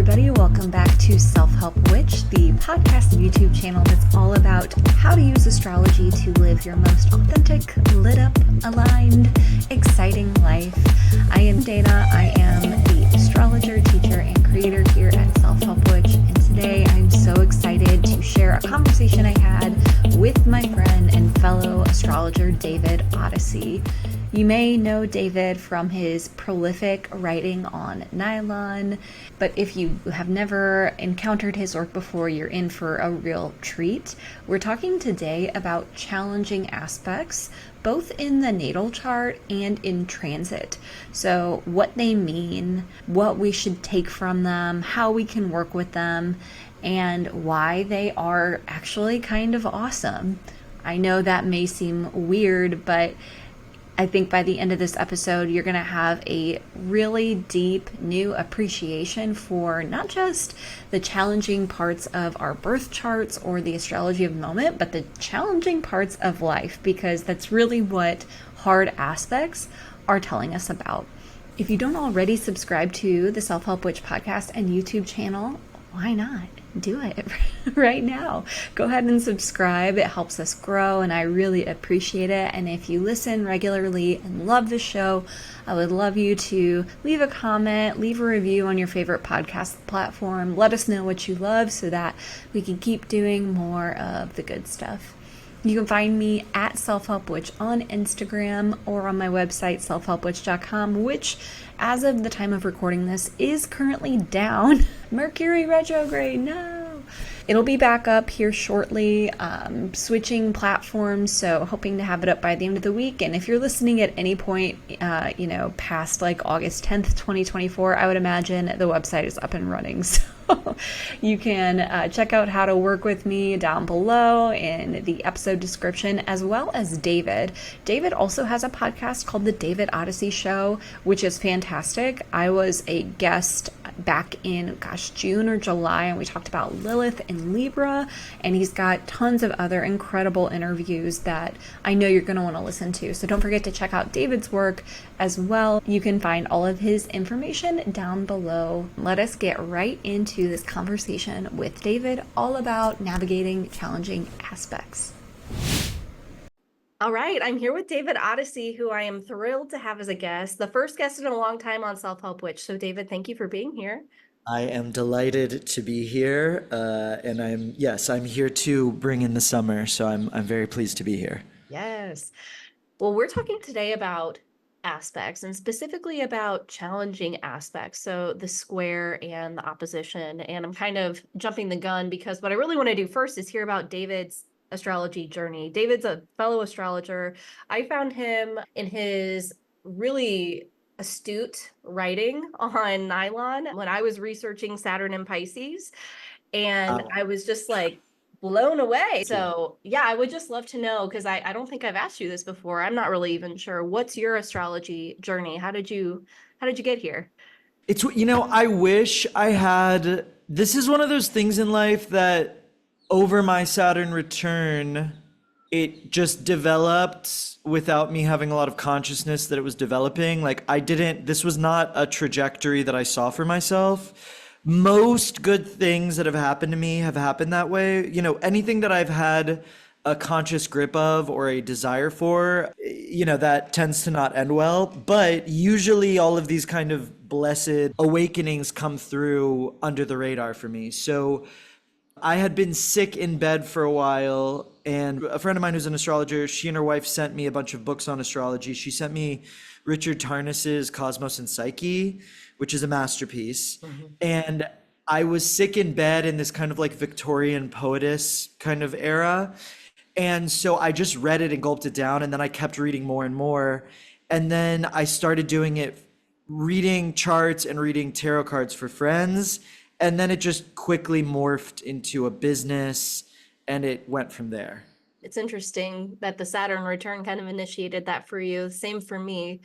everybody. Welcome back to Self-Help Witch, the podcast and YouTube channel that's all about how to use astrology to live your most authentic, lit up, aligned, exciting life. I am Dana. I am the astrologer, teacher, and creator here at Self-Help Witch. And today I'm so excited to share a conversation I had with my friend and fellow astrologer, David Odyssey. You may know David from his prolific writing on nylon, but if you have never encountered his work before, you're in for a real treat. We're talking today about challenging aspects, both in the natal chart and in transit. So what they mean, what we should take from them, how we can work with them, and why they are actually kind of awesome. I know that may seem weird, but I think by the end of this episode, you're going to have a really deep new appreciation for not just the challenging parts of our birth charts or the astrology of the moment, but the challenging parts of life, because that's really what hard aspects are telling us about. If you don't already subscribe to the Self-Help Witch podcast and YouTube channel, why not? Do it right now. Go ahead and subscribe. It helps us grow and I really appreciate it. And if you listen regularly and love the show, I would love you to leave a comment, leave a review on your favorite podcast platform. Let us know what you love so that we can keep doing more of the good stuff. You can find me at Self-Help Witch on Instagram or on my website, selfhelpwitch.com, which, as of the time of recording this, is currently down. Mercury retrograde, no! It'll be back up here shortly, switching platforms, so hoping to have it up by the end of the week. And if you're listening at any point, past like August 10th, 2024, I would imagine the website is up and running. So you can check out how to work with me down below in the episode description, as well as David. David also has a podcast called The David Odyssey Show, which is fantastic. I was a guest back in, June or July, and we talked about Lilith and Libra, and he's got tons of other incredible interviews that I know you're going to want to listen to. So don't forget to check out David's work as well. You can find all of his information down below. Let us get right into this conversation with David, all about navigating challenging aspects. All right, I'm here with David Odyssey, who I am thrilled to have as a guest, the first guest in a long time on Self-Help Witch. So David, thank you for being here. I am delighted to be here, and I'm here to bring in the summer, so I'm very pleased to be here. Yes. Well, we're talking today about aspects, and specifically about challenging aspects, so the square and the opposition. And I'm kind of jumping the gun because what I really want to do first is hear about David's astrology journey. David's a fellow astrologer. I found him in his really astute writing on nylon when I was researching Saturn and Pisces, and I was just like blown away. So yeah, I would just love to know, because I don't think I've asked you this before. I'm not really even sure. What's your astrology journey? How did you get here? It's, I wish I had, this is one of those things in life that over my Saturn return, it just developed without me having a lot of consciousness that it was developing. Like this was not a trajectory that I saw for myself. Most good things that have happened to me have happened that way. Anything that I've had a conscious grip of or a desire for, that tends to not end well. But usually all of these kind of blessed awakenings come through under the radar for me. So I had been sick in bed for a while, and a friend of mine who's an astrologer, she and her wife sent me a bunch of books on astrology. She sent me Richard Tarnas's Cosmos and Psyche, which is a masterpiece. Mm-hmm. And I was sick in bed in this kind of like Victorian poetess kind of era. And so I just read it and gulped it down. And then I kept reading more and more. And then I started doing it, reading charts and reading tarot cards for friends. And then it just quickly morphed into a business, and it went from there. It's interesting that the Saturn return kind of initiated that for you. Same for me.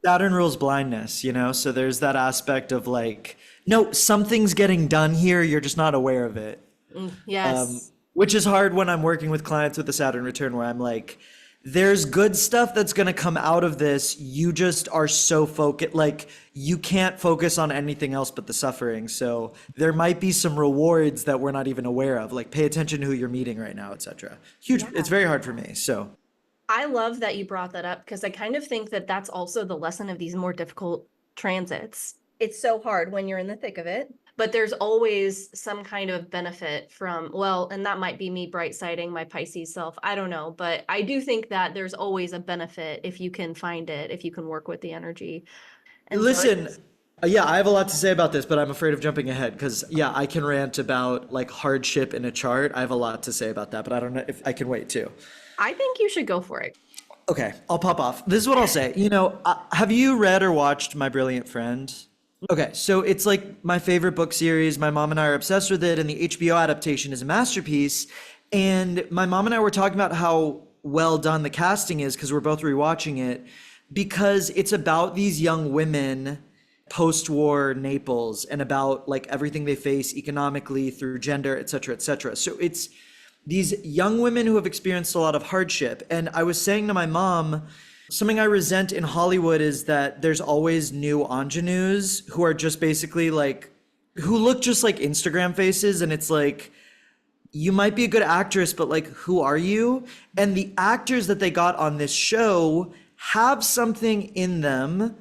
Saturn rules blindness, so there's that aspect of like, no, something's getting done here, you're just not aware of it. Yes. Which is hard when I'm working with clients with the Saturn return, where I'm like, there's good stuff that's going to come out of this. You just are so focused, like you can't focus on anything else but the suffering. So there might be some rewards that we're not even aware of, like pay attention to who you're meeting right now, etc. Huge. It's very hard for me. So I love that you brought that up, because I kind of think that that's also the lesson of these more difficult transits. It's so hard when you're in the thick of it, but there's always some kind of benefit from, well, and that might be me bright siding my Pisces self. I don't know, but I do think that there's always a benefit if you can find it, if you can work with the energy. And listen, yeah, I have a lot to say about this, but I'm afraid of jumping ahead because, yeah, I can rant about like hardship in a chart. I have a lot to say about that, but I don't know if I can wait too. I think you should go for it. Okay, I'll pop off. This is what I'll say. You know, have you read or watched My Brilliant Friend? Okay, so it's like my favorite book series. My mom and I are obsessed with it, and the HBO adaptation is a masterpiece. And my mom and I were talking about how well done the casting is because we're both rewatching it, because it's about these young women post-war Naples and about like everything they face economically through gender, et cetera, et cetera. So it's these young women who have experienced a lot of hardship. And I was saying to my mom, something I resent in Hollywood is that there's always new ingenues who are just basically like, who look just like Instagram faces. And it's like, you might be a good actress, but like, who are you? And the actors that they got on this show have something in them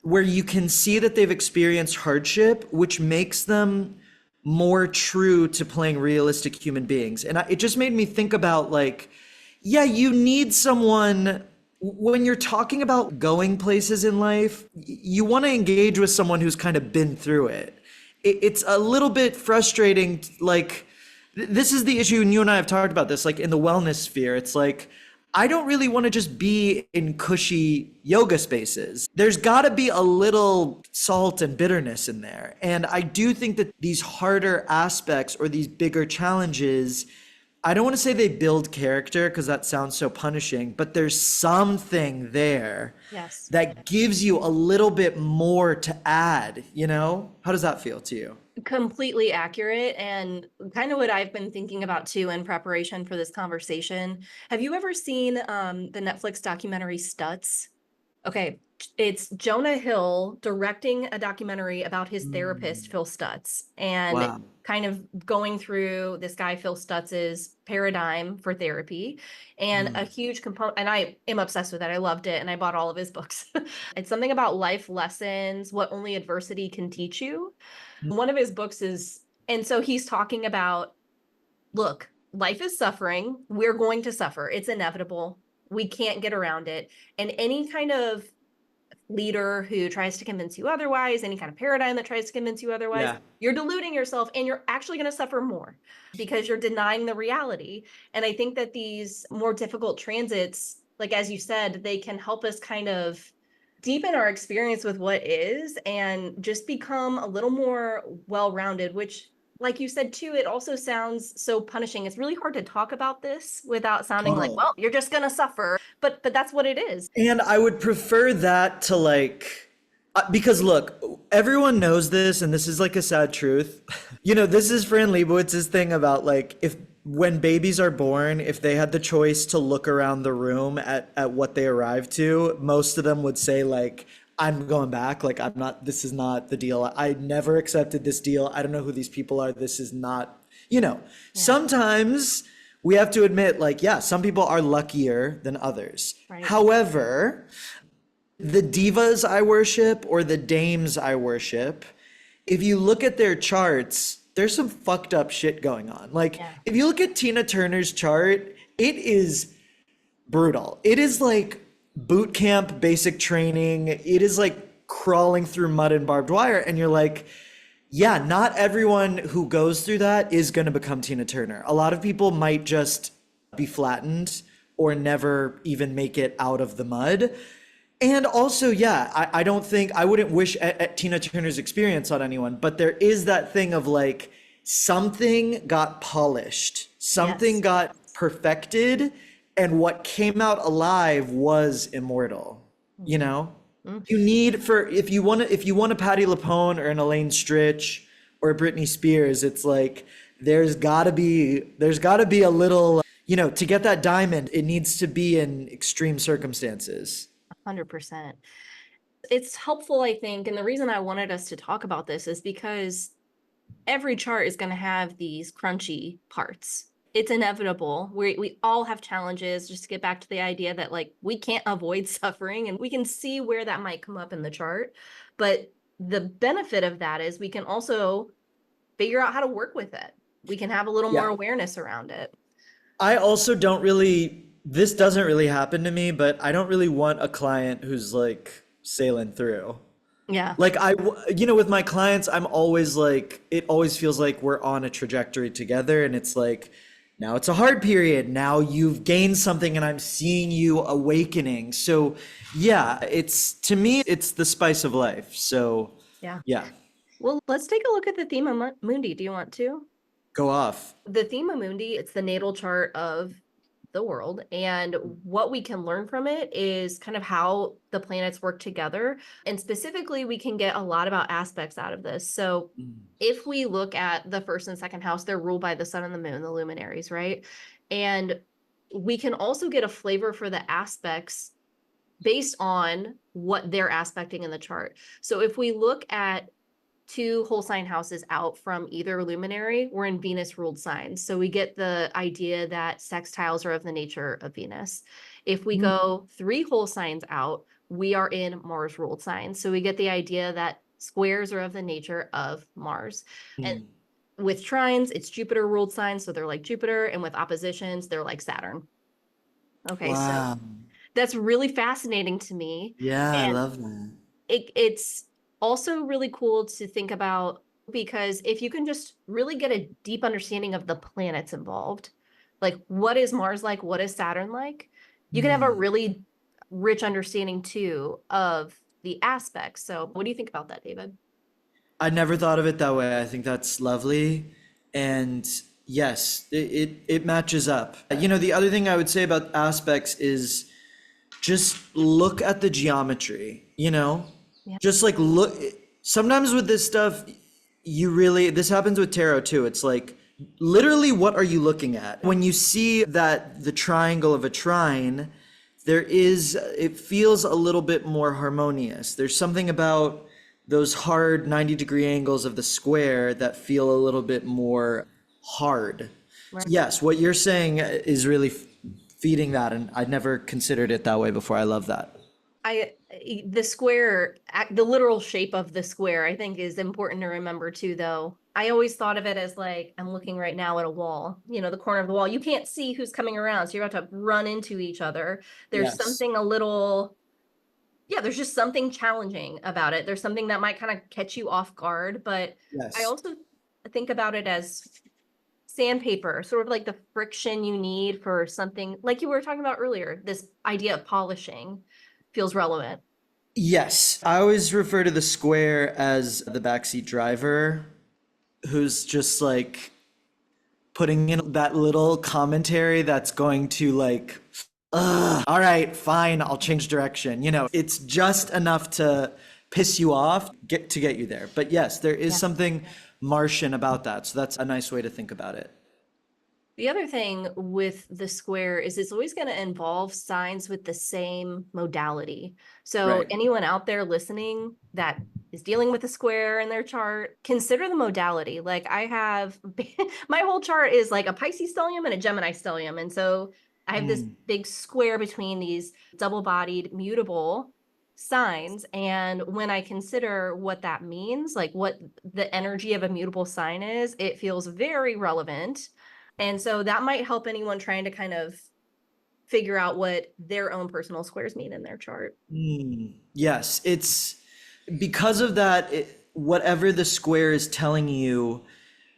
where you can see that they've experienced hardship, which makes them more true to playing realistic human beings. And it just made me think about like, yeah, you need someone when you're talking about going places in life, you want to engage with someone who's kind of been through it. It's a little bit frustrating. Like, this is the issue, and you and I have talked about this, like in the wellness sphere. It's like, I don't really want to just be in cushy yoga spaces. There's got to be a little salt and bitterness in there. And I do think that these harder aspects or these bigger challenges, I don't want to say they build character because that sounds so punishing, but there's something there that gives you a little bit more to add, you know? How does that feel to you? Completely accurate, and kind of what I've been thinking about too in preparation for this conversation. Have you ever seen the Netflix documentary Stutz? Okay, it's Jonah Hill directing a documentary about his therapist, Phil Stutz, and kind of going through this guy, Phil Stutz's paradigm for therapy. And a huge component, and I am obsessed with it. I loved it, and I bought all of his books. It's something about life lessons, what only adversity can teach you. One of his books is, and so he's talking about, look, life is suffering. We're going to suffer. It's inevitable. We can't get around it. And any kind of leader who tries to convince you otherwise, any kind of paradigm that tries to convince you otherwise, you're deluding yourself, and you're actually going to suffer more because you're denying the reality. And I think that these more difficult transits, like as you said, they can help us kind of deepen our experience with what is and just become a little more well-rounded, which, like you said too, it also sounds so punishing. It's really hard to talk about this without sounding like, well, you're just gonna suffer, but that's what it is. And I would prefer that to like, because look, everyone knows this, and this is like a sad truth. You know, this is Fran Lebowitz's thing about like, when babies are born, if they had the choice to look around the room at what they arrived to, most of them would say like, I'm going back. Like, this is not the deal. I never accepted this deal. I don't know who these people are. This is not, you know, sometimes we have to admit like, yeah, some people are luckier than others. Right. However, the divas I worship or the dames I worship, if you look at their charts, there's some fucked up shit going on. Like, if you look at Tina Turner's chart, it is brutal. It is like boot camp basic training. It is like crawling through mud and barbed wire. And you're like, yeah, not everyone who goes through that is going to become Tina Turner. A lot of people might just be flattened or never even make it out of the mud. And also, I don't think, I wouldn't wish at Tina Turner's experience on anyone, but there is that thing of like, something got polished, something got perfected, and what came out alive was immortal, you know? You need if you want a Patti LuPone or an Elaine Stritch or a Britney Spears, it's like, there's gotta be a little, to get that diamond, it needs to be in extreme circumstances. 100%. It's helpful, I think, and the reason I wanted us to talk about this is because every chart is going to have these crunchy parts. It's inevitable. We all have challenges. Just to get back to the idea that like we can't avoid suffering, and we can see where that might come up in the chart. But the benefit of that is we can also figure out how to work with it. We can have a little more awareness around it. I also don't really, this doesn't really happen to me, but I don't really want a client who's like sailing through. Yeah. Like with my clients, I'm always like, it always feels like we're on a trajectory together, and it's like, now it's a hard period. Now you've gained something and I'm seeing you awakening. So yeah, to me, it's the spice of life. So yeah. Well, let's take a look at the Thema Mundi. Do you want to? Go off. The Thema Mundi, it's the natal chart of the world. And what we can learn from it is kind of how the planets work together. And specifically, we can get a lot about aspects out of this. So if we look at the first and second house, they're ruled by the sun and the moon, the luminaries, right? And we can also get a flavor for the aspects based on what they're aspecting in the chart. So if we look at 2 whole sign houses out from either luminary, we're in Venus ruled signs. So we get the idea that sextiles are of the nature of Venus. If we go 3 whole signs out, we are in Mars ruled signs. So we get the idea that squares are of the nature of Mars. And with trines, it's Jupiter ruled signs. So they're like Jupiter. And with oppositions, they're like Saturn. Okay. Wow. So that's really fascinating to me. Yeah, I love that. It's also really cool to think about, because if you can just really get a deep understanding of the planets involved, like what is Mars like, what is Saturn like, you can have a really rich understanding too of the aspects. So what do you think about that, David? I never thought of it that way. I think that's lovely. And yes, it matches up. The other thing I would say about aspects is just look at the geometry, just like look. Sometimes with this stuff, this happens with tarot too. It's like, literally, what are you looking at? When you see that the triangle of a trine, it feels a little bit more harmonious. There's something about those hard 90-degree angles of the square that feel a little bit more hard. Right. Yes, what you're saying is really feeding that, and I'd never considered it that way before. I love that. The square, the literal shape of the square, I think is important to remember too, though. I always thought of it as like, I'm looking right now at a wall, the corner of the wall. You can't see who's coming around, so you're about to run into each other. There's something there's just something challenging about it. There's something that might kind of catch you off guard, but I also think about it as sandpaper, sort of like the friction you need for something, like you were talking about earlier. This idea of polishing feels relevant. Yes. I always refer to the square as the backseat driver who's just like putting in that little commentary that's going to like, all right, fine, I'll change direction. It's just enough to piss you off, get you there. But yes, there is something Martian about that. So that's a nice way to think about it. The other thing with the square is it's always going to involve signs with the same modality. So anyone out there listening that is dealing with a square in their chart, consider the modality. Like I have, my whole chart is like a Pisces stellium and a Gemini stellium. And so I have this big square between these double-bodied mutable signs. And when I consider what that means, like what the energy of a mutable sign is, it feels very relevant. And so that might help anyone trying to kind of figure out what their own personal squares mean in their chart. Yes, it's because of that, whatever the square is telling you,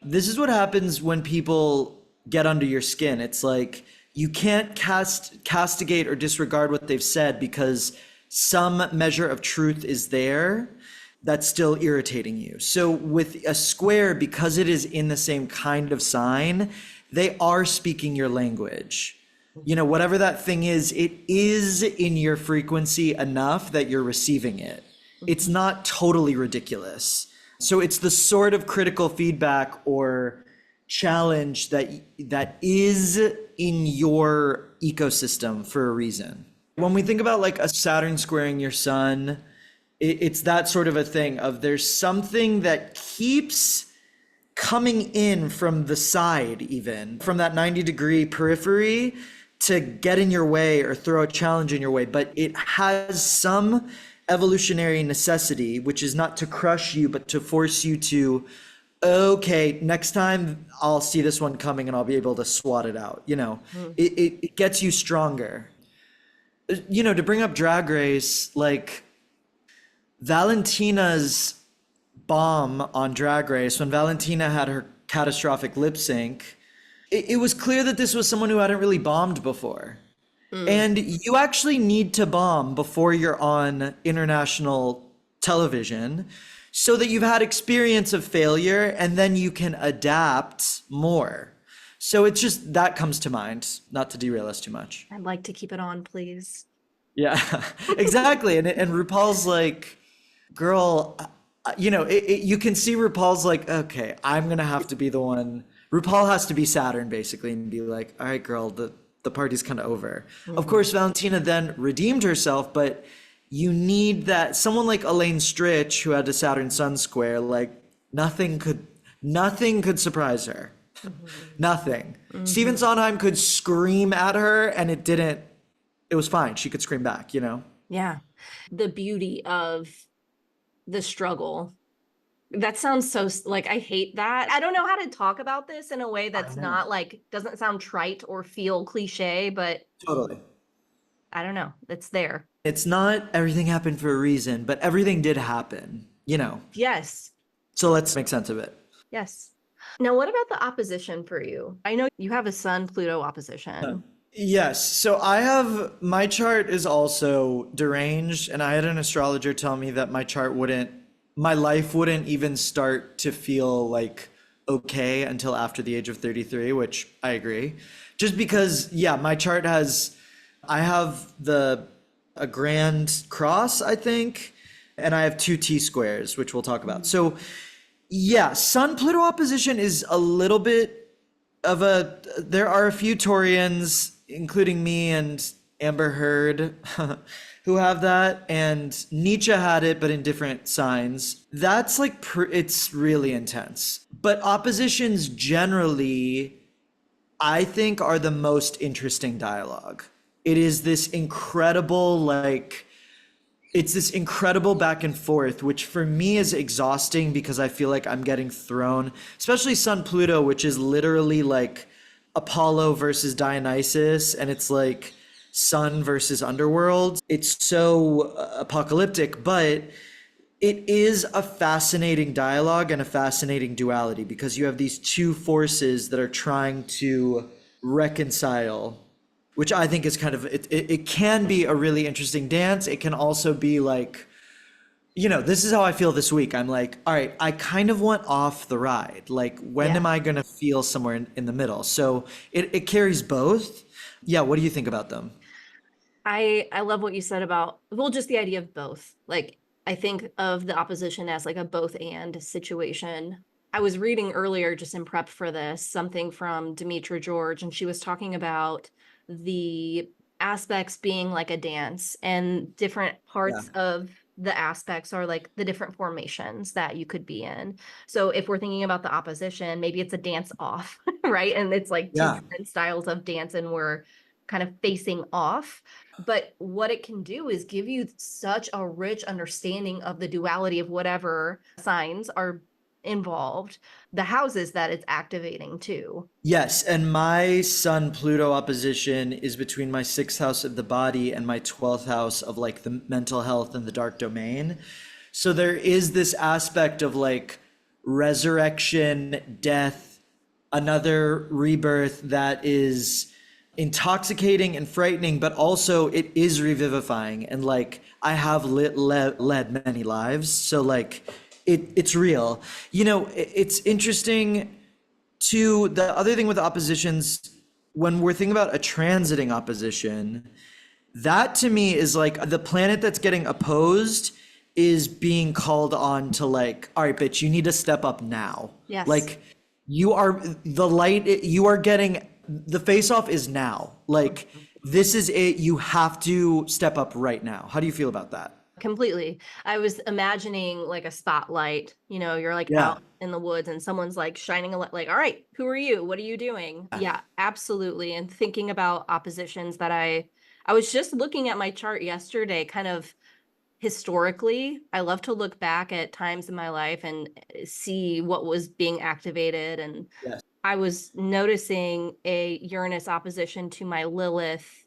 this is what happens when people get under your skin. It's like you can't castigate or disregard what they've said because some measure of truth is there that's still irritating you. So with a square, because it is in the same kind of sign, they are speaking your language. Whatever that thing is, it is in your frequency enough that you're receiving it. It's not totally ridiculous. So it's the sort of critical feedback or challenge that is in your ecosystem for a reason. When we think about like a Saturn squaring your sun, it's that sort of a thing of there's something that keeps coming in from the side, even from that 90-degree periphery, to get in your way or throw a challenge in your way, but it has some evolutionary necessity, which is not to crush you, but to force you to, okay, next time I'll see this one coming and I'll be able to swat it out. It gets you stronger. To bring up Drag Race, like Valentina's bomb on Drag Race, when Valentina had her catastrophic lip sync, it was clear that this was someone who hadn't really bombed before. And you actually need to bomb before you're on international television so that you've had experience of failure and then you can adapt more. So it's just that comes to mind, not to derail us too much. I'd like to keep it on, please. Yeah, exactly. And RuPaul's like, girl, you can see RuPaul's like, okay, I'm going to have to be the one. RuPaul has to be Saturn basically and be like, all right, girl, the party's kind of over. Of course, Valentina then redeemed herself, but you need that someone like Elaine Stritch, who had a Saturn Sun square, like nothing could surprise her. Nothing. Stephen Sondheim could scream at her and it was fine. She could scream back, Yeah. The beauty of the struggle. That sounds so like, I hate that. I don't know how to talk about this in a way that's not like, doesn't sound trite or feel cliche, but Totally. I don't know. It's there. It's not everything happened for a reason, but everything did happen, Yes. So let's make sense of it. Yes. Now, what about the opposition for you? I know you have a Sun-Pluto opposition. Yes. So my chart is also deranged, and I had an astrologer tell me that my life wouldn't even start to feel like okay until after the age of 33, which I agree. Just because, my chart I have a grand cross, I think, and I have 2 T-squares, which we'll talk about. So Sun-Pluto opposition is a little bit there are a few Taurians, including me and Amber Heard, who have that, and Nietzsche had it, but in different signs. That's like, it's really intense. But oppositions generally, I think, are the most interesting dialogue. It is this incredible, it's this incredible back and forth, which for me is exhausting because I feel like I'm getting thrown, especially Sun Pluto, which is literally like Apollo versus Dionysus, and it's like sun versus underworld. It's so apocalyptic, but it is a fascinating dialogue and a fascinating duality because you have these two forces that are trying to reconcile, which I think is kind of, it can be a really interesting dance. It can also be like, this is how I feel this week. I'm like, all right, I kind of want off the ride. Like, when am I going to feel somewhere in the middle? So it carries both. Yeah. What do you think about them? I love what you said about, just the idea of both. Like, I think of the opposition as like a both and situation. I was reading earlier, just in prep for this, something from Demetra George, and she was talking about the aspects being like a dance, and different parts of the aspects are like the different formations that you could be in. So if we're thinking about the opposition, maybe it's a dance off, right? And it's like two different styles of dance, and we're kind of facing off. But what it can do is give you such a rich understanding of the duality of whatever signs are involved, the houses that it's activating too. Yes, and my Sun Pluto opposition is between my 6th house of the body and my 12th house of like the mental health and the dark domain. So there is this aspect of like resurrection, death, another rebirth that is intoxicating and frightening, but also it is revivifying. And like, I have led many lives, so like it's real. It's interesting too. The other thing with oppositions, when we're thinking about a transiting opposition, that to me is like the planet that's getting opposed is being called on to like, all right, bitch, you need to step up now. Yes. Like, You are the light, you are getting the face off is now. Like, this is it. You have to step up right now. How do you feel about that? Completely. I was imagining like a spotlight, you're like Yeah. out in the woods and someone's like shining a light, like, all right, who are you? What are you doing? Yeah, absolutely. And thinking about oppositions that I was just looking at my chart yesterday, kind of historically. I love to look back at times in my life and see what was being activated. And Yes. I was noticing a Uranus opposition to my Lilith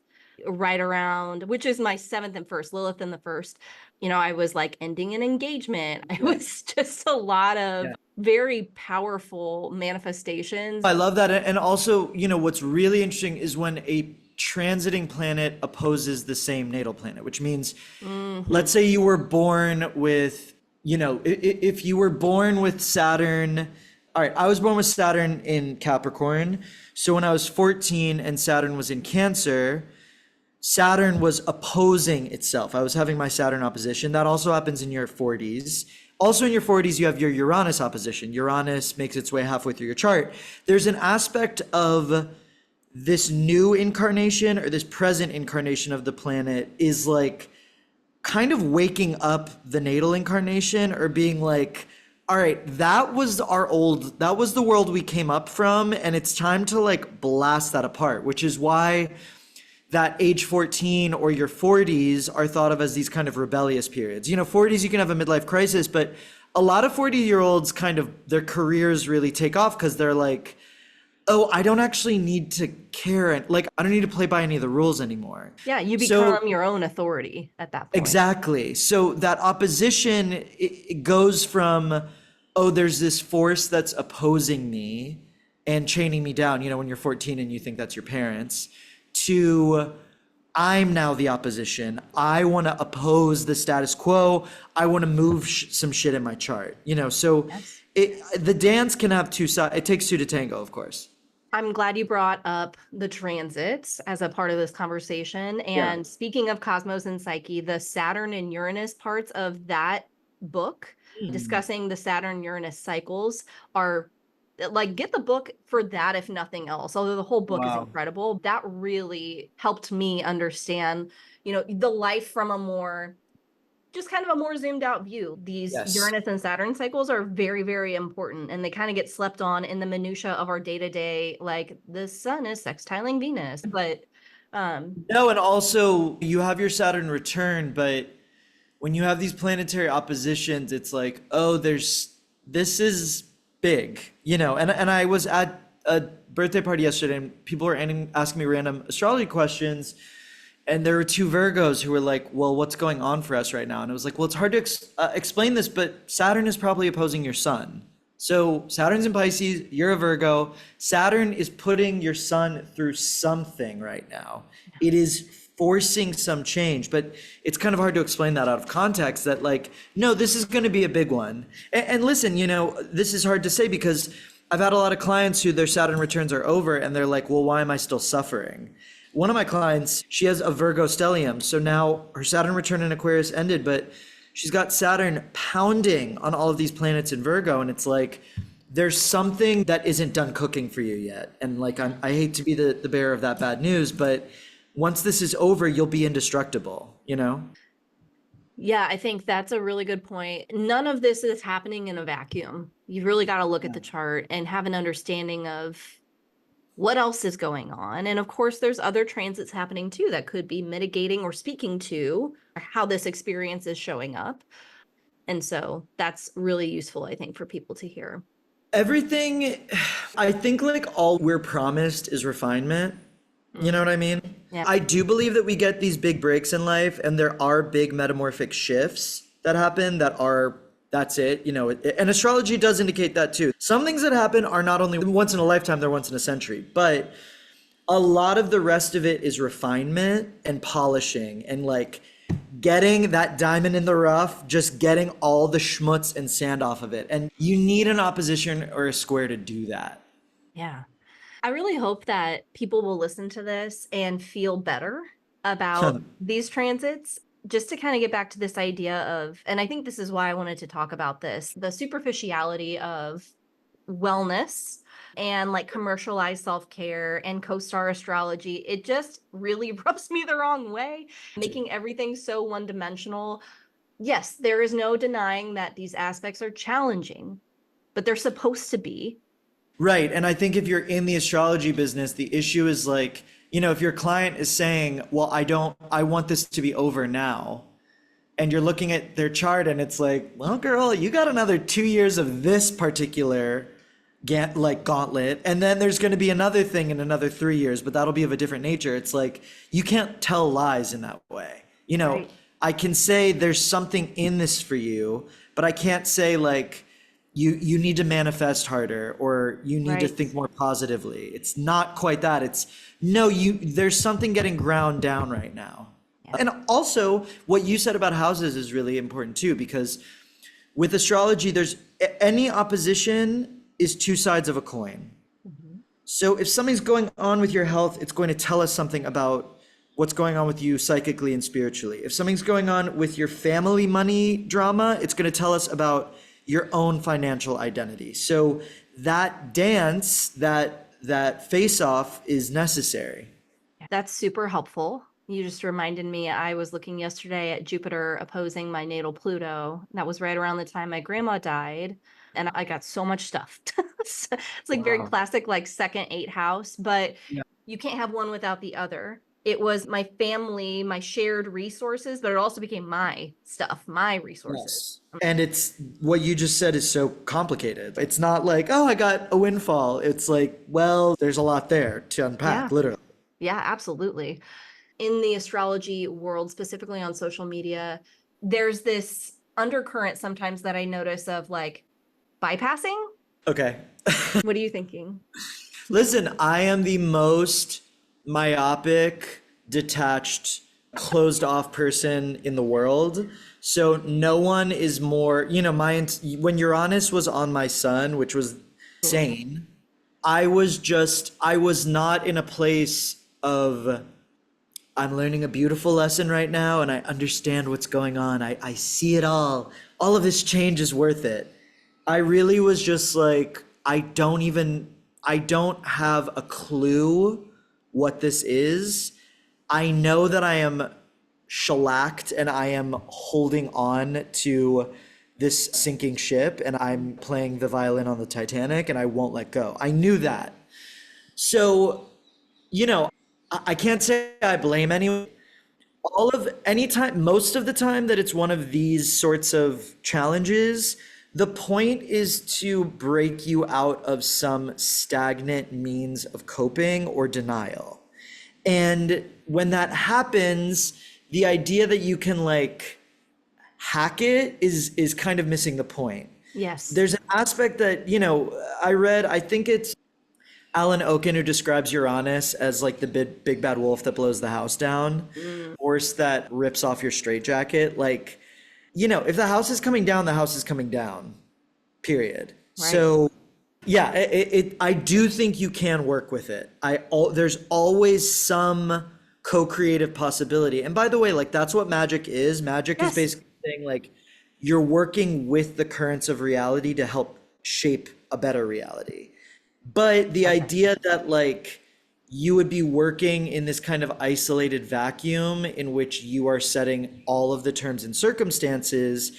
right around, which is my seventh and first, Lilith in the first. I was like ending an engagement. It Yeah. was just a lot of Yeah. very powerful manifestations. I love that. And also, what's really interesting is when a transiting planet opposes the same natal planet, which means, let's say you were born with, if you were born with Saturn. All right, I was born with Saturn in Capricorn. So when I was 14 and Saturn was in Cancer, Saturn was opposing itself. I was having my Saturn opposition. That also happens in your 40s. Also in your 40s, you have your Uranus opposition. Uranus makes its way halfway through your chart. There's an aspect of this new incarnation or this present incarnation of the planet is like kind of waking up the natal incarnation, or being like, all right, that was the world we came up from, and it's time to like blast that apart, which is why that age 14 or your 40s are thought of as these kind of rebellious periods. 40s, you can have a midlife crisis, but a lot of 40-year-olds kind of, their careers really take off because they're like, oh, I don't actually need to care. And like, I don't need to play by any of the rules anymore. Yeah, you become your own authority at that point. Exactly. So that opposition, it goes from, oh, there's this force that's opposing me and chaining me down, when you're 14 and you think that's your parents, to I'm now the opposition. I want to oppose the status quo. I want to move some shit in my chart, so Yes. The dance can have two sides. It takes two to tango, of course. I'm glad you brought up the transits as a part of this conversation. Yeah. And speaking of Cosmos and Psyche, the Saturn and Uranus parts of that book, discussing the Saturn-Uranus cycles, are like, get the book for that, if nothing else. Although the whole book is Wow. incredible, that really helped me understand, the life from a more just kind of a more zoomed out view. These Yes. Uranus and Saturn cycles are very, very important, and they kind of get slept on in the minutia of our day to day, like the sun is sextiling Venus. But No, and also you have your Saturn return, but when you have these planetary oppositions, it's like, oh, this is big, and I was at a birthday party yesterday and people were asking me random astrology questions. And there were two Virgos who were like, well, what's going on for us right now? And it was like, well, it's hard to explain this, but Saturn is probably opposing your sun. So Saturn's in Pisces, you're a Virgo. Saturn is putting your sun through something right now. It is forcing some change, but it's kind of hard to explain that out of context, that like, no, this is going to be a big one. And listen, this is hard to say because I've had a lot of clients who their Saturn returns are over and they're like, well, why am I still suffering? One of my clients, she has a Virgo stellium. So now her Saturn return in Aquarius ended, but she's got Saturn pounding on all of these planets in Virgo. And it's like, there's something that isn't done cooking for you yet. And like, I hate to be the bearer of that bad news, but once this is over, you'll be indestructible, yeah, I think that's a really good point. None of this is happening in a vacuum. You've really got to look at the chart and have an understanding of what else is going on. And of course, there's other transits happening too that could be mitigating or speaking to how this experience is showing up. And so that's really useful, I think, for people to hear. Everything, I think like all we're promised is refinement. You know what I mean? Yeah. I do believe that we get these big breaks in life and there are big metamorphic shifts that happen that's it, and astrology does indicate that too. Some things that happen are not only once in a lifetime, they're once in a century, but a lot of the rest of it is refinement and polishing and like getting that diamond in the rough, just getting all the schmutz and sand off of it. And you need an opposition or a square to do that. Yeah. I really hope that people will listen to this and feel better about these transits. Just to kind of get back to this idea of, and I think this is why I wanted to talk about this, the superficiality of wellness and like commercialized self-care and co-star astrology, it just really rubs me the wrong way, making everything so one-dimensional. Yes, there is no denying that these aspects are challenging, but they're supposed to be. Right. And I think if you're in the astrology business, the issue is like, if your client is saying, well, I want this to be over now. And you're looking at their chart and it's like, well, girl, you got another 2 years of this particular gauntlet. And then there's going to be another thing in another 3 years, but that'll be of a different nature. It's like, you can't tell lies in that way. Right. I can say there's something in this for you, but I can't say like, you need to manifest harder or you need to Right. think more positively. It's not quite that. It's no, there's something getting ground down right now. Yeah. And also what you said about houses is really important too, because with astrology, there's any opposition is two sides of a coin. Mhm. So if something's going on with your health, it's going to tell us something about what's going on with you psychically and spiritually. If something's going on with your family money drama, it's going to tell us about your own financial identity. So that dance, that face off is necessary. That's super helpful. You just reminded me, I was looking yesterday at Jupiter opposing my natal Pluto. That was right around the time my grandma died. And I got so much stuff. It's like very Wow. classic, like second eight house, but Yeah. you can't have one without the other. It was my family, my shared resources, but it also became my stuff, my resources. Yes. And it's what you just said is so complicated. It's not like, oh, I got a windfall. It's like, well, there's a lot there to unpack, Yeah. literally. Yeah, absolutely. In the astrology world, specifically on social media, there's this undercurrent sometimes that I notice of like bypassing. Okay. What are you thinking? Listen, I am the most myopic, detached, closed off person in the world. So no one is more, when Uranus was on my sun, which was insane, I was not in a place of, I'm learning a beautiful lesson right now and I understand what's going on. I see it all. All of this change is worth it. I really was just like, I don't have a clue what this is. I know that I am shellacked and I am holding on to this sinking ship and I'm playing the violin on the Titanic and I won't let go. I knew that. So, I can't say I blame anyone. Most of the time that it's one of these sorts of challenges, the point is to break you out of some stagnant means of coping or denial. And when that happens, the idea that you can like hack it is kind of missing the point. Yes. There's an aspect that, I think it's Alan Oken who describes Uranus as like the big bad wolf that blows the house down, horse that rips off your straitjacket. Like, if the house is coming down, the house is coming down, period. Right. So yeah, I do think you can work with it. There's always some co-creative possibility. And by the way, like that's what magic is. Magic Yes. is basically saying like you're working with the currents of reality to help shape a better reality. But the idea that like you would be working in this kind of isolated vacuum in which you are setting all of the terms and circumstances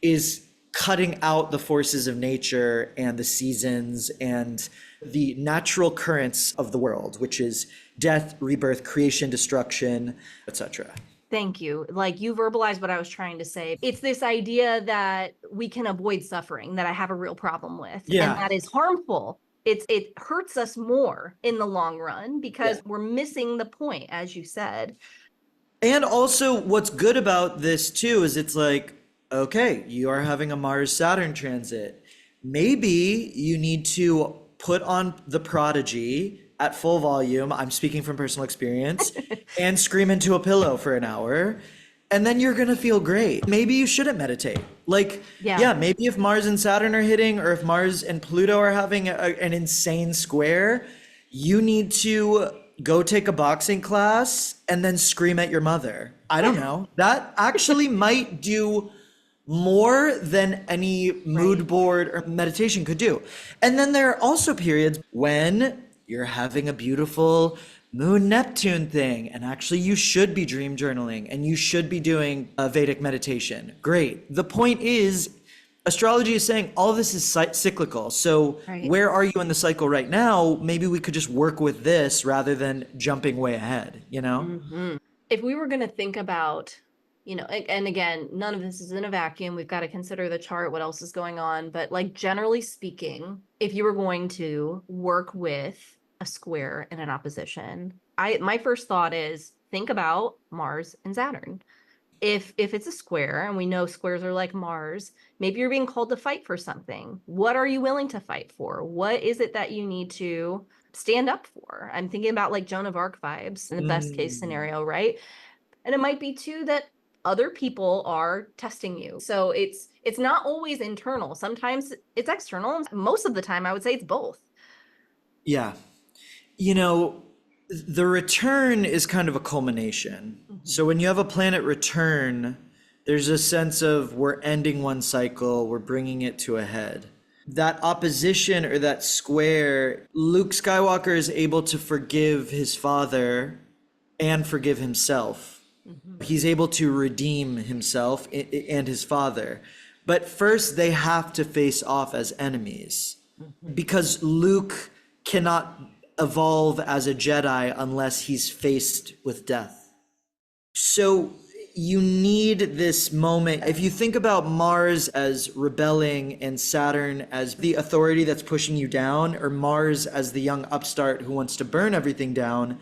is cutting out the forces of nature and the seasons and the natural currents of the world, which is death, rebirth, creation, destruction, etc. Thank you. Like you verbalized what I was trying to say. It's this idea that we can avoid suffering that I have a real problem with. Yeah. And that is harmful. It hurts us more in the long run because we're missing the point, as you said. And also what's good about this too is it's like, okay, you are having a Mars Saturn transit. Maybe you need to put on the Prodigy at full volume. I'm speaking from personal experience and scream into a pillow for an hour. And then you're going to feel great. Maybe you shouldn't meditate. Like, Yeah. maybe if Mars and Saturn are hitting or if Mars and Pluto are having an insane square, you need to go take a boxing class and then scream at your mother. I don't know. That actually might do more than any mood Right. board or meditation could do. And then there are also periods when you're having a beautiful moon Neptune thing, and actually you should be dream journaling and you should be doing a Vedic meditation. Great. The point is, astrology is saying all of this is cyclical. So Right. where are you in the cycle right now? Maybe we could just work with this rather than jumping way ahead, you know? Mhm. If we were going to think about, and again, none of this is in a vacuum. We've got to consider the chart, what else is going on. But like generally speaking, if you were going to work with a square and an opposition, my first thought is think about Mars and Saturn. If it's a square, and we know squares are like Mars, maybe you're being called to fight for something. What are you willing to fight for? What is it that you need to stand up for? I'm thinking about like Joan of Arc vibes in the best case Mm. scenario, right? And it might be too that other people are testing you. So it's not always internal. Sometimes it's external. Most of the time, I would say it's both. Yeah. You know, the return is kind of a culmination. So when you have a planet return, there's a sense of we're ending one cycle, we're bringing it to a head. That opposition or that square, Luke Skywalker is able to forgive his father and forgive himself. He's able to redeem himself and his father. But first, they have to face off as enemies because Luke cannot evolve as a Jedi unless he's faced with death. So you need this moment. If you think about Mars as rebelling and Saturn as the authority that's pushing you down, or Mars as the young upstart who wants to burn everything down,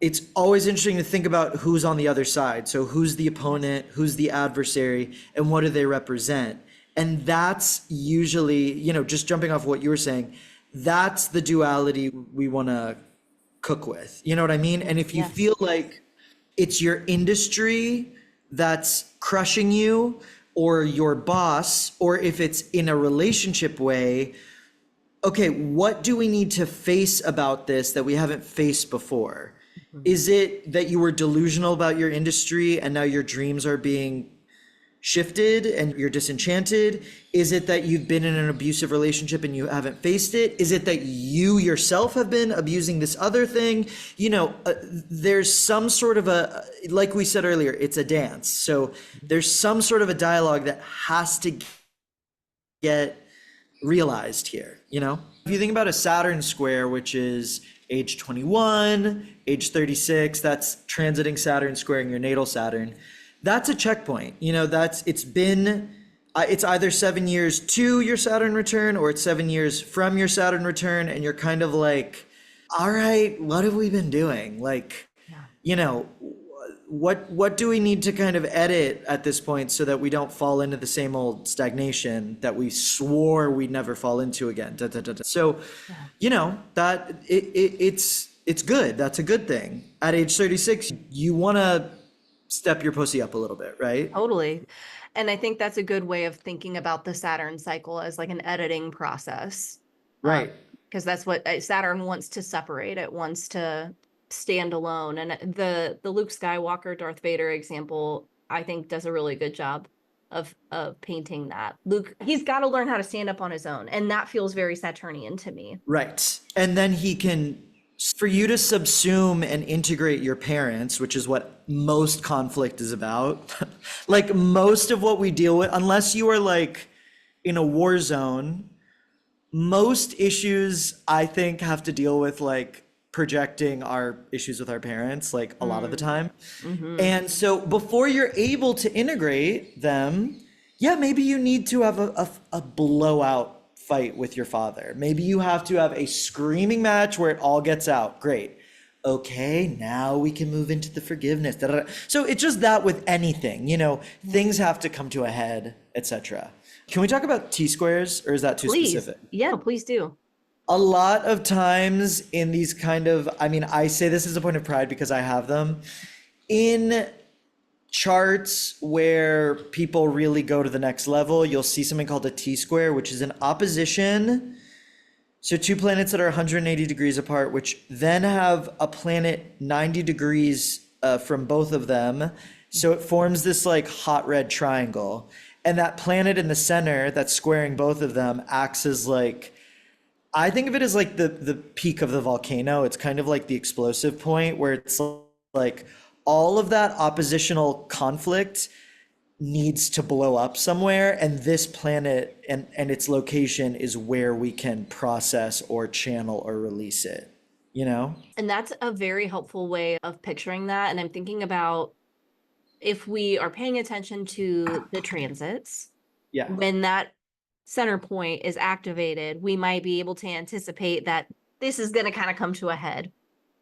it's always interesting to think about who's on the other side. So who's the opponent, who's the adversary, and what do they represent? And that's usually, just jumping off what you were saying, that's the duality we want to cook with. You know what I mean? And if you Yes. feel like it's your industry that's crushing you, or your boss, or if it's in a relationship way, okay, what do we need to face about this that we haven't faced before? Is it that you were delusional about your industry and now your dreams are being shifted and you're disenchanted? Is it that you've been in an abusive relationship and you haven't faced it? Is it that you yourself have been abusing this other thing? There's some sort of like we said earlier, it's a dance. So there's some sort of a dialogue that has to get realized here, If you think about a Saturn square, which is age 21, age 36, that's transiting Saturn squaring your natal Saturn. That's a checkpoint. It's either 7 years to your Saturn return or it's 7 years from your Saturn return. And you're kind of like, all right, what have we been doing? Like, what do we need to kind of edit at this point so that we don't fall into the same old stagnation that we swore we'd never fall into again? So, that it's good. That's a good thing. At age 36, you want to step your pussy up a little bit, right? Totally. And I think that's a good way of thinking about the Saturn cycle as like an editing process. Right. Because that's what Saturn wants to separate. It wants to stand alone. And the Luke Skywalker, Darth Vader example, I think does a really good job of painting that. Luke, he's got to learn how to stand up on his own. And that feels very Saturnian to me. Right. And then for you to subsume and integrate your parents, which is what most conflict is about, like most of what we deal with, unless you are like in a war zone, most issues I think have to deal with like projecting our issues with our parents, like a lot of the time. And so before you're able to integrate them, maybe you need to have a blowout fight with your father. Maybe you have to have a screaming match where it all gets out. Great. Okay, now we can move into the forgiveness. So it's just that with anything, things have to come to a head, etc. Can we talk about T-squares, or is that too specific? Yeah, please do. A lot of times in these kind of, I say this as a point of pride because I have them, in charts where people really go to the next level, you'll see something called a T-square, which is an opposition. So two planets that are 180 degrees apart, which then have a planet 90 degrees from both of them. So it forms this like hot red triangle. And that planet in the center that's squaring both of them acts as like, I think of it as like the peak of the volcano. It's kind of like the explosive point where it's like all of that oppositional conflict needs to blow up somewhere, and this planet and its location is where we can process or channel or release it, you know? And that's a very helpful way of picturing that. And I'm thinking about if we are paying attention to the transits, Yeah. when that center point is activated, we might be able to anticipate that this is going to kind of come to a head.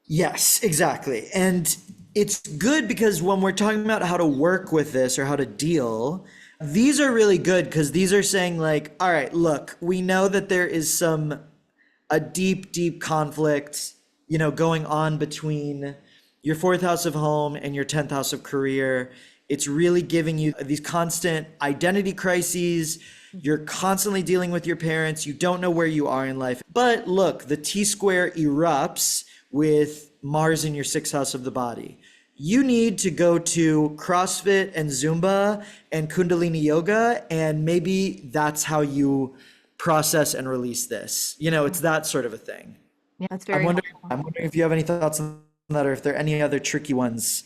Yes, exactly. And it's good because when we're talking about how to work with this or how to deal, these are really good because these are saying like, all right, look, we know that there is a deep conflict, you know, going on between your fourth house of home and your 10th house of career. It's really giving you these constant identity crises. You're constantly dealing with your parents. You don't know where you are in life. But look, the T-square erupts with Mars in your sixth house of the body. You need to go to CrossFit and Zumba and Kundalini yoga, and maybe that's how you process and release this. You know, it's that sort of a thing. Yeah, that's I'm very wondering, helpful. I'm wondering if you have any thoughts on that, or if there are any other tricky ones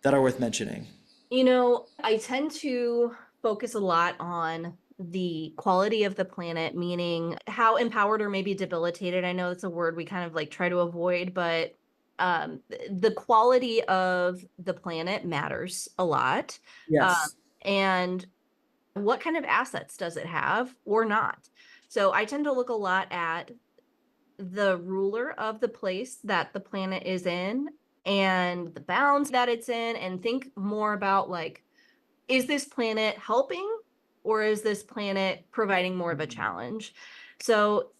that are worth mentioning. You know, I tend to focus a lot on the quality of the planet, meaning how empowered or maybe debilitated. I know it's a word we kind of like try to avoid, but the quality of the planet matters a lot. Yes. And what kind of assets does it have or not? So I tend to look a lot at the ruler of the place that the planet is in and the bounds that it's in, and think more about like, is this planet helping or is this planet providing more of a challenge? So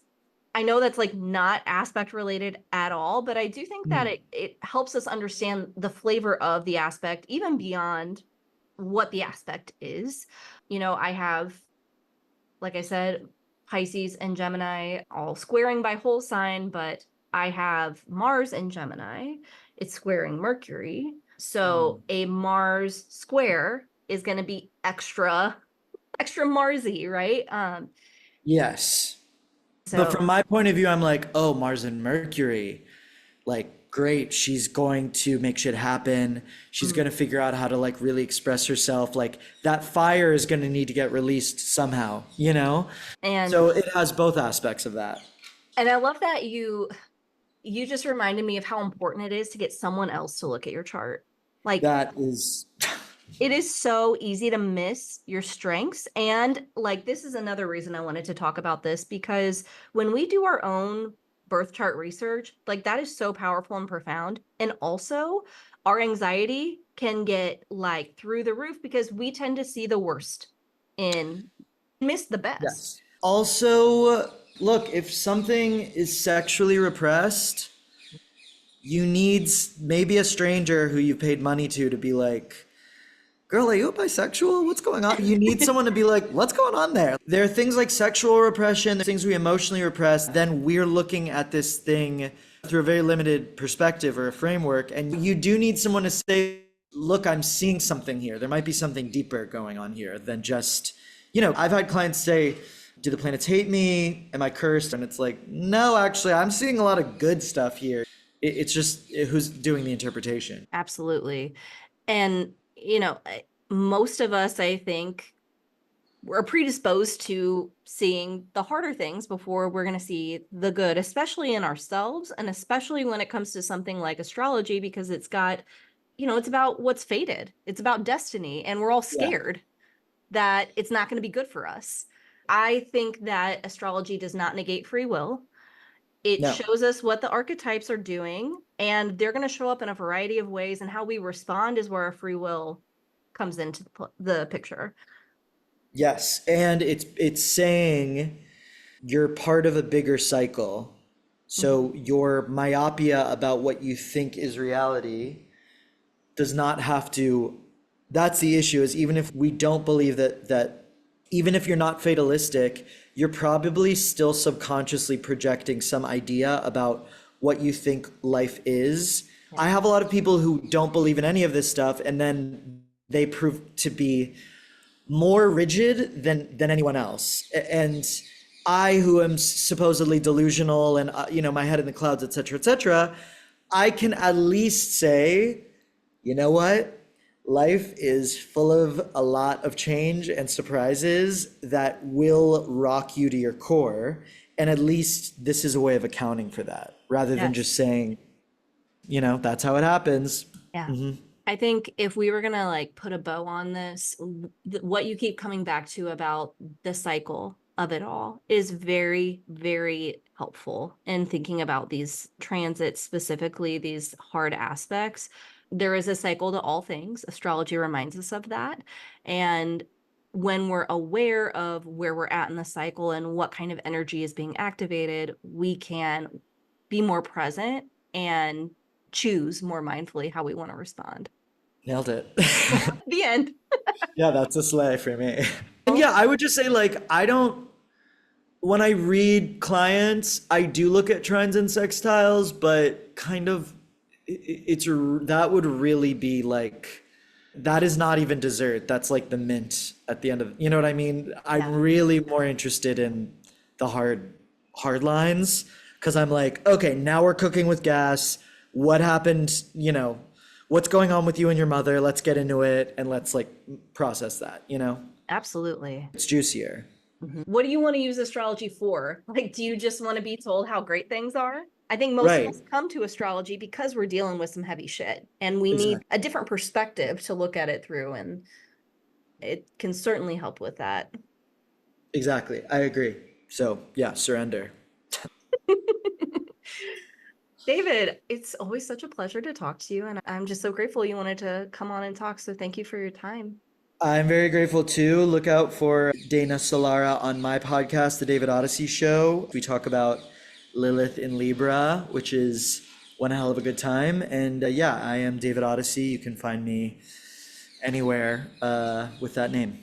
I know that's like not aspect related at all, but I do think that it helps us understand the flavor of the aspect, even beyond what the aspect is. You know, I have, like I said, Pisces and Gemini all squaring by whole sign, but I have Mars in Gemini. It's squaring Mercury. So a Mars square is going to be extra Marsy, right? Yes. So But from my point of view, I'm like, oh, Mars and Mercury, like, great. She's going to make shit happen. She's going to figure out how to like really express herself. Like that fire is going to need to get released somehow, you know? and So it has both aspects of that. I love that you just reminded me of how important it is to get someone else to look at your chart. Like That is, it is so easy to miss your strengths. And like, this is another reason I wanted to talk about this, because when we do our own birth chart research, like that is so powerful and profound. And also our anxiety can get like through the roof because we tend to see the worst and miss the best. yes. Also, look, if something is sexually repressed, you need maybe a stranger who you paid money to be like, girl, are you bisexual? What's going on? You need someone to be like, what's going on there? There are things like sexual repression, things we emotionally repress. Then we're looking at this thing through a very limited perspective or a framework. And you do need someone to say, look, I'm seeing something here. There might be something deeper going on here than just, you know, I've had clients say, do the planets hate me? Am I cursed? And it's like, no, actually, I'm seeing a lot of good stuff here. It's just who's doing the interpretation. Absolutely. And, you know, most of us, I think, we're predisposed to seeing the harder things before we're going to see the good, especially in ourselves, and especially when it comes to something like astrology, because it's got, you know, it's about what's fated. It's about destiny, and we're all scared that it's not going to be good for us. I think that astrology does not negate free will. It No. shows us what the archetypes are doing, and they're going to show up in a variety of ways, and how we respond is where our free will comes into the picture. Yes, and it's saying you're part of a bigger cycle. So your myopia about what you think is reality does not have to, that's the issue, is even if we don't believe that even if you're not fatalistic, you're probably still subconsciously projecting some idea about what you think life is. I have a lot of people who don't believe in any of this stuff, and then they prove to be more rigid than anyone else. And I, who am supposedly delusional and my head in the clouds, et cetera, I can at least say, you know what? Life is full of a lot of change and surprises that will rock you to your core. And at least this is a way of accounting for that, rather than just saying, that's how it happens. Yeah. Mm-hmm. I think if we were gonna like put a bow on this, what you keep coming back to about the cycle of it all is very, very helpful in thinking about these transits, specifically these hard aspects. There is a cycle to all things. Astrology reminds us of that. And when we're aware of where we're at in the cycle and what kind of energy is being activated, we can be more present and choose more mindfully how we want to respond. Nailed it. The end. Yeah, that's a slay for me. And yeah, I would just say when I read clients, I do look at trines and sextiles, but kind of that would really be like, that is not even dessert. That's like the mint at the end of, you know what I mean? I'm really more interested in the hard lines, because I'm like, okay, now we're cooking with gas. What happened? What's going on with you and your mother? Let's get into it and let's like process that, Absolutely. It's juicier. Mm-hmm. What do you want to use astrology for? Like, do you just want to be told how great things are? I think most of us come to astrology because we're dealing with some heavy shit and we need a different perspective to look at it through, and it can certainly help with that. Exactly. I agree. So yeah, surrender. David, it's always such a pleasure to talk to you, and I'm just so grateful you wanted to come on and talk. So thank you for your time. I'm very grateful too. Look out for Dana Solara on my podcast, The David Odyssey Show. We talk about Lilith in Libra, which is one hell of a good time. And I am David Odyssey. You can find me anywhere with that name.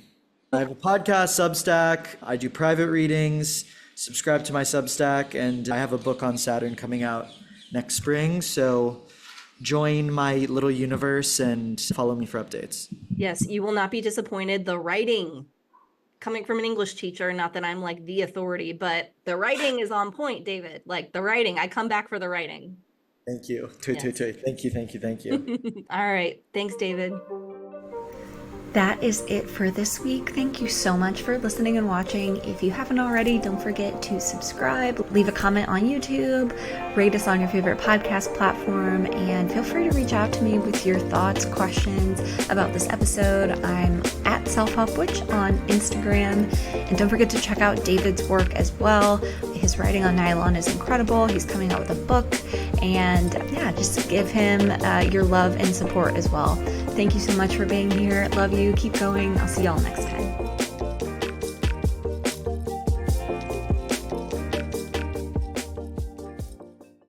I have a podcast, Substack. I do private readings. Subscribe to my Substack. And I have a book on Saturn coming out next spring. So join my little universe and follow me for updates. Yes, you will not be disappointed. The writing, coming from an English teacher, not that I'm like the authority, but the writing is on point, David. Like the writing, I come back for the writing. Thank you. Thank you. All right. Thanks, David. That is it for this week. Thank you so much for listening and watching. If you haven't already, don't forget to subscribe, leave a comment on YouTube, rate us on your favorite podcast platform, and feel free to reach out to me with your thoughts, questions about this episode. I'm at selfhelpwitch on Instagram. And don't forget to check out David's work as well. His writing on nylon is incredible. He's coming out with a book. And just give him your love and support as well. Thank you so much for being here. Love you. Keep going. I'll see y'all next time.